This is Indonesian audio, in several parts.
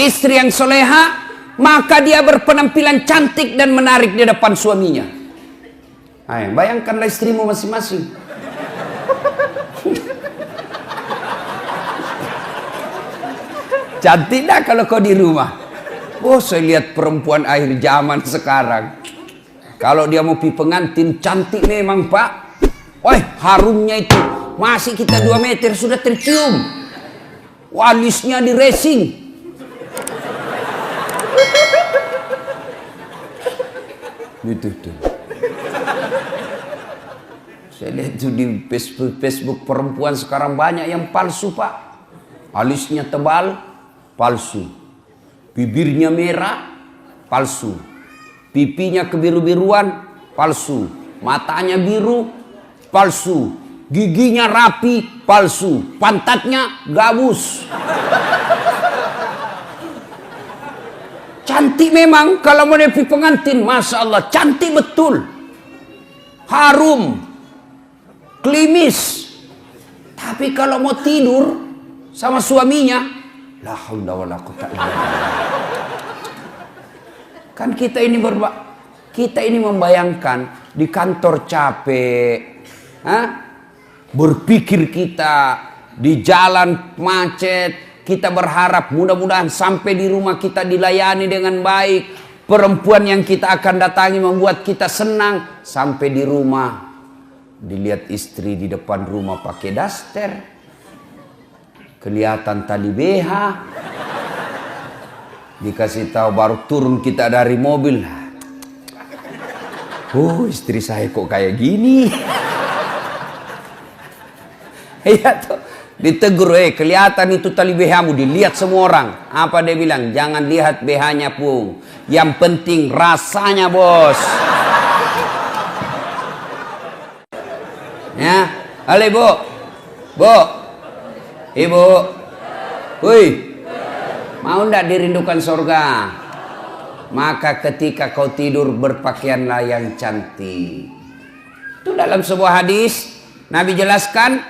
istri yang soleha, maka dia berpenampilan cantik dan menarik di depan suaminya. Ayo, bayangkanlah istrimu masing-masing. Cantik dah kalau kau di rumah. Oh, saya lihat perempuan akhir zaman sekarang. Kalau dia mau pi pengantin, cantik memang, Pak. Wah, harumnya itu. Masih kita 2 meter sudah tercium. Walisnya di racing. Gitu tuh. Saya lihat tuh di Facebook perempuan sekarang banyak yang palsu, Pak. Alisnya tebal, palsu. Bibirnya merah, palsu. Pipinya kebiru-biruan, palsu. Matanya biru, palsu. Giginya rapi, palsu. Pantatnya gabus. Cantik memang kalau mau pergi pengantin, Masya Allah, cantik betul. Harum, klimis. Tapi kalau mau tidur sama suaminya, la haula wala quwwata illa billah. Kan kita ini membayangkan di kantor capek, berpikir kita di jalan macet, kita berharap mudah-mudahan sampai di rumah kita dilayani dengan baik. Perempuan yang kita akan datangi membuat kita senang. Sampai di rumah dilihat istri di depan rumah pakai daster, kelihatan tali BH. Dikasih tahu baru turun kita dari mobil. Oh, istri saya kok kayak gini. Iya tuh. Ditegur, kelihatan itu tali BH-mu, dilihat semua orang. Apa dia bilang? Jangan lihat BH-nya, Pung. Yang penting rasanya, bos. Ya, halo Bu. Bu. Ibu. Woi. Mau ndak dirindukan surga? Maka ketika kau tidur berpakaianlah yang cantik. Itu dalam sebuah hadis Nabi jelaskan,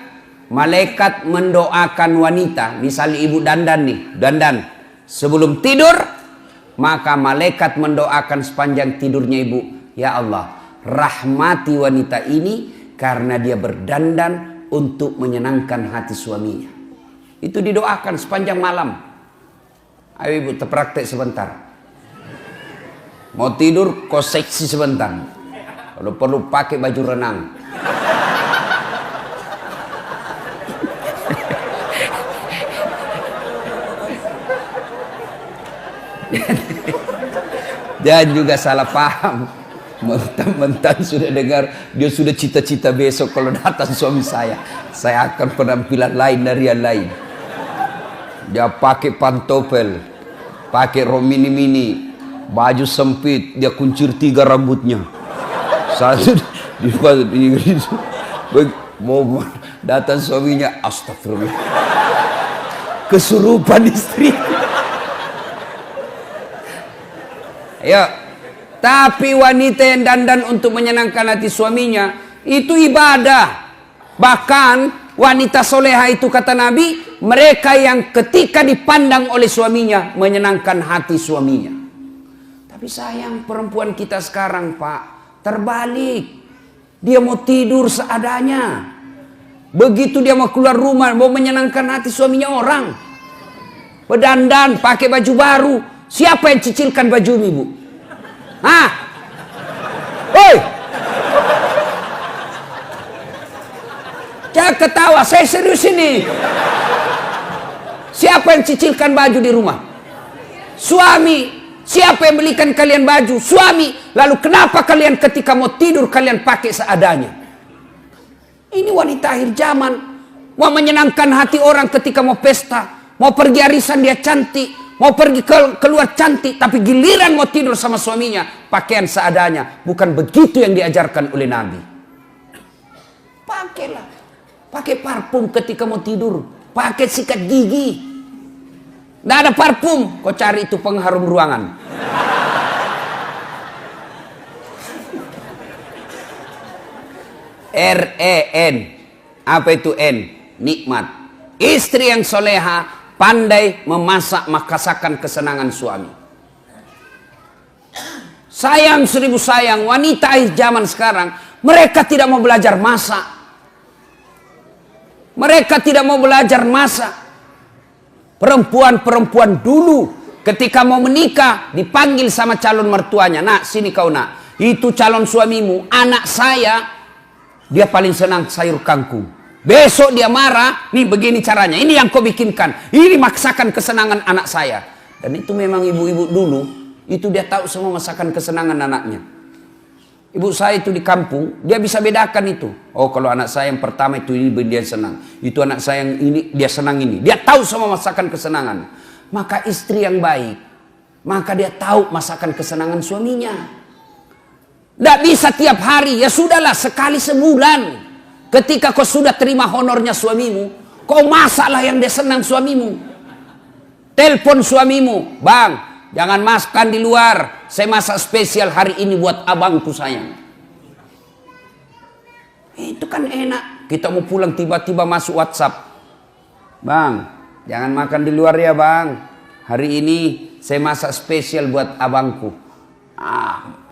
malaikat mendoakan wanita, misalnya ibu dandan nih, dandan sebelum tidur, maka malaikat mendoakan sepanjang tidurnya ibu, ya Allah, rahmati wanita ini karena dia berdandan untuk menyenangkan hati suaminya. Itu didoakan sepanjang malam. Ayo ibu terpraktek sebentar. Mau tidur kau seksi sebentar. Kalau perlu pakai baju renang. Dan juga salah paham. Mentang-mentang sudah dengar, dia sudah cita-cita besok kalau datang suami saya akan penampilan lain dari yang lain. Dia pakai pantopel, pakai rok mini-mini, baju sempit, dia kuncir 3 rambutnya. Satu mau datang suaminya, astagfirullah, kesurupan istri. Ya, tapi wanita yang dandan untuk menyenangkan hati suaminya itu ibadah. Bahkan wanita soleha itu kata Nabi, mereka yang ketika dipandang oleh suaminya menyenangkan hati suaminya. Tapi sayang perempuan kita sekarang, Pak, terbalik. Dia mau tidur seadanya. Begitu dia mau keluar rumah, mau menyenangkan hati suaminya orang, berdandan, pakai baju baru. Siapa yang cicilkan baju ibu? Hah? Woi! Jangan ketawa, saya serius ini. Siapa yang cicilkan baju di rumah? Suami. Siapa yang belikan kalian baju? Suami. Lalu kenapa kalian ketika mau tidur kalian pakai seadanya? Ini wanita akhir zaman. Mau menyenangkan hati orang ketika mau pesta. Mau pergi arisan dia cantik. Mau pergi keluar cantik. Tapi giliran mau tidur sama suaminya, pakaian seadanya. Bukan begitu yang diajarkan oleh Nabi. Pakailah. Pakai parfum ketika mau tidur. Pakai sikat gigi. Nggak ada parfum, kau cari itu pengharum ruangan. R-E-N. Apa itu N? Nikmat. Istri yang soleha pandai memasak masakan kesenangan suami. Sayang seribu sayang, wanita zaman sekarang, mereka tidak mau belajar masak. Mereka tidak mau belajar masak. Perempuan-perempuan dulu ketika mau menikah dipanggil sama calon mertuanya. Nak, sini kau nak. Itu calon suamimu, anak saya, dia paling senang sayur kangkung. Besok dia marah, nih begini caranya. Ini yang kau bikinkan. Ini masakan kesenangan anak saya. Dan itu memang ibu-ibu dulu, itu dia tahu semua masakan kesenangan anaknya. Ibu saya itu di kampung, dia bisa bedakan itu. Oh, kalau anak saya yang pertama itu ini dia senang. Itu anak saya yang ini dia senang ini. Dia tahu semua masakan kesenangan. Maka istri yang baik, maka dia tahu masakan kesenangan suaminya. Tidak bisa tiap hari, ya sudahlah sekali sebulan. Ketika kau sudah terima honornya suamimu, kau masaklah yang dia senang suamimu. Telepon suamimu, bang. Jangan makan di luar. Saya masak spesial hari ini buat abangku sayang. Itu kan enak. Kita mau pulang tiba-tiba masuk WhatsApp. Bang, jangan makan di luar ya bang. Hari ini saya masak spesial buat abangku.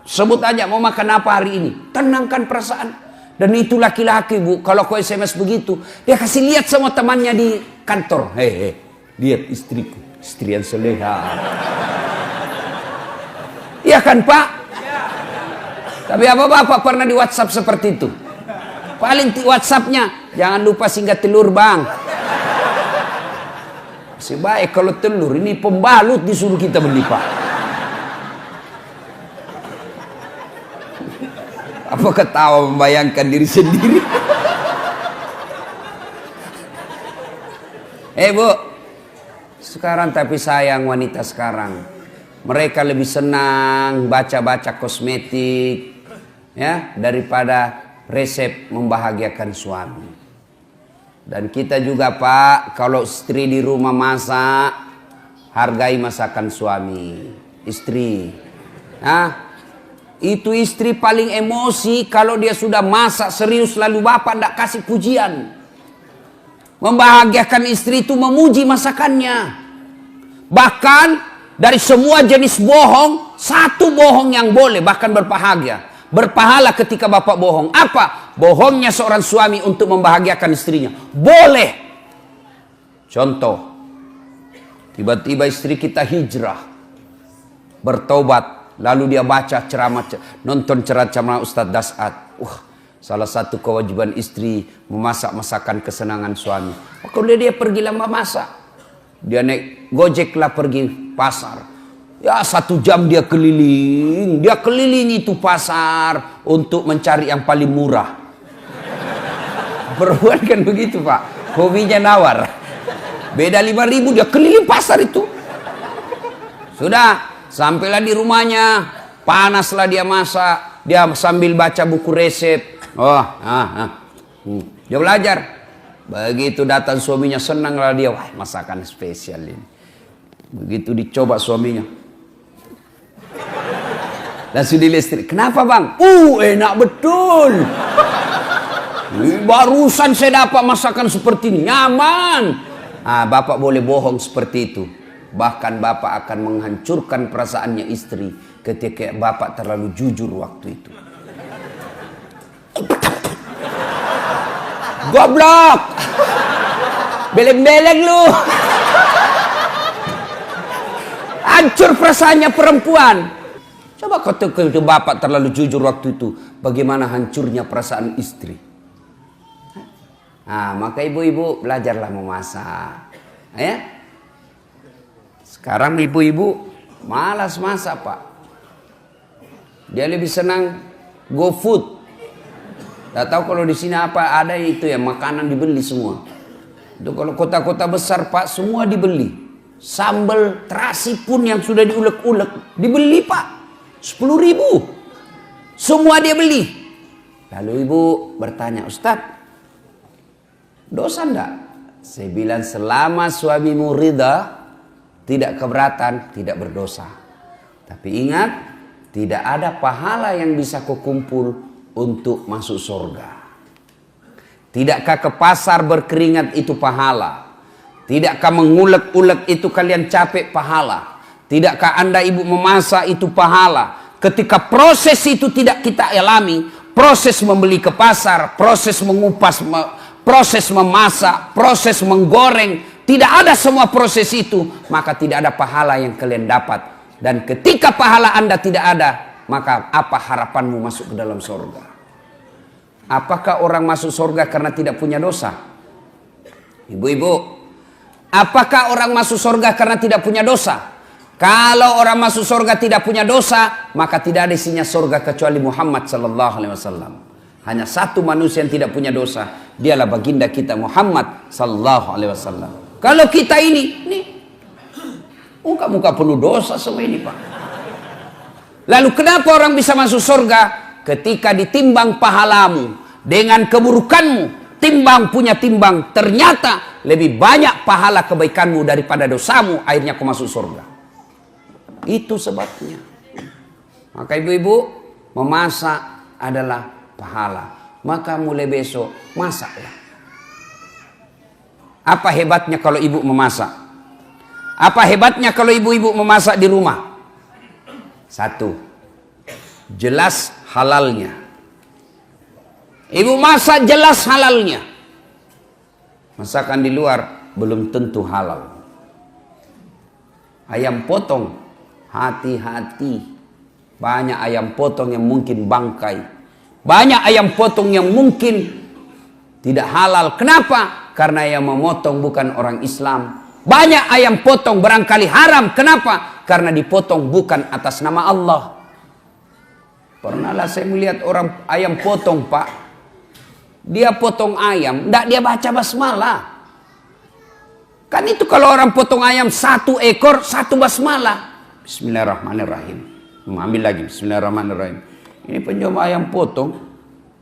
Sebut aja mau makan apa hari ini. Tenangkan perasaan. Dan itu laki-laki bu. Kalau kau SMS begitu. Dia kasih lihat semua temannya di kantor. Hei, lihat istriku. Istri yang soleha. Iya kan Pak? Tapi apa Bapak pernah di WhatsApp seperti itu? Paling WhatsAppnya, jangan lupa singgah telur bang. Masih baik kalau telur, ini pembalut disuruh kita beli Pak. Apa ketawa membayangkan diri sendiri? Bu, sekarang tapi sayang wanita sekarang. Mereka lebih senang baca-baca kosmetik ya daripada resep membahagiakan suami. Dan kita juga Pak, kalau istri di rumah masak, hargai masakan suami. Istri. Itu istri paling emosi kalau dia sudah masak serius lalu bapak tidak kasih pujian. Membahagiakan istri itu memuji masakannya. Bahkan dari semua jenis bohong, satu bohong yang boleh bahkan berbahagia. Berpahala ketika bapak bohong. Apa? Bohongnya seorang suami untuk membahagiakan istrinya. Boleh. Contoh. Tiba-tiba istri kita hijrah. Bertobat. Lalu dia baca ceramah, nonton ceramah Ustadz Das'ad. Salah satu kewajiban istri memasak masakan kesenangan suami. Kalau dia pergi lama masak. Dia naik Gojek lah pergi pasar. Ya 1 jam dia keliling. Dia keliling itu pasar untuk mencari yang paling murah. Perempuan kan begitu Pak. Hobinya nawar. Beda 5.000 dia keliling pasar itu. Sudah. Sampailah di rumahnya. Panaslah dia masak. Dia sambil baca buku resep. Dia belajar. Begitu datang suaminya senanglah dia. Wah masakan spesial ini. Begitu dicoba suaminya. Langsung dilistrik. Kenapa bang? Enak betul. Barusan saya dapat masakan seperti ini. Nyaman. Bapak boleh bohong seperti itu. Bahkan bapak akan menghancurkan perasaannya istri. Ketika bapak terlalu jujur waktu itu. Goblok. Beleng-beleng lu. Hancur perasaannya perempuan. Coba kalau bapak terlalu jujur waktu itu. Bagaimana hancurnya perasaan istri. Maka ibu-ibu belajarlah memasak. Ya. Sekarang ibu-ibu malas masak Pak. Dia lebih senang GoFood. Tidak tahu kalau di sini apa ada itu ya, makanan dibeli semua. Itu kalau kota-kota besar Pak semua dibeli. Sambal terasi pun yang sudah diulek-ulek dibeli Pak. 10.000. Semua dia beli. Lalu ibu bertanya, Ustadz, dosa enggak? Saya bilang selama suamimu ridha, tidak keberatan, tidak berdosa. Tapi ingat, tidak ada pahala yang bisa kau kumpul untuk masuk surga. Tidakkah ke pasar berkeringat itu pahala? Tidakkah mengulek-ulek itu kalian capek pahala? Tidakkah Anda ibu memasak itu pahala? Ketika proses itu tidak kita alami, proses membeli ke pasar, proses mengupas, proses memasak, proses menggoreng, tidak ada semua proses itu, maka tidak ada pahala yang kalian dapat. Dan ketika pahala Anda tidak ada, maka apa harapanmu masuk ke dalam surga? Apakah orang masuk surga karena tidak punya dosa? Ibu-ibu, apakah orang masuk surga karena tidak punya dosa? Kalau orang masuk surga tidak punya dosa, maka tidak ada isinya surga kecuali Muhammad sallallahu alaihi wasallam. Hanya satu manusia yang tidak punya dosa, dialah baginda kita Muhammad sallallahu alaihi wasallam. Kalau kita ini muka-muka penuh dosa semua ini, Pak. Lalu kenapa orang bisa masuk surga? Ketika ditimbang pahalamu dengan keburukanmu, timbang punya timbang, ternyata lebih banyak pahala kebaikanmu daripada dosamu, akhirnya kau masuk surga. Itu sebabnya. Maka ibu-ibu, memasak adalah pahala. Maka mulai besok masaklah. Apa hebatnya kalau ibu memasak? Apa hebatnya kalau ibu-ibu memasak di rumah? Satu, jelas halalnya. Ibu masak jelas halalnya. Masakan di luar belum tentu halal. Ayam potong, hati-hati. Banyak ayam potong yang mungkin bangkai. Banyak ayam potong yang mungkin tidak halal. Kenapa? Karena yang memotong bukan orang Islam. Banyak ayam potong barangkali haram. Kenapa? Karena dipotong bukan atas nama Allah. Pernahlah saya melihat orang ayam potong, Pak. Dia potong ayam, tidak dia baca basmalah. Kan itu kalau orang potong ayam 1 ekor, 1 basmalah. Bismillahirrahmanirrahim. Ambil lagi, bismillahirrahmanirrahim. Ini penjual ayam potong,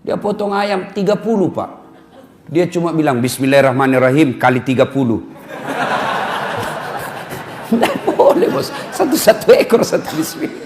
dia potong ayam 30, Pak. Dia cuma bilang bismillahirrahmanirrahim kali 30. Tidak boleh, bos. 1 ekor 1 bismillah.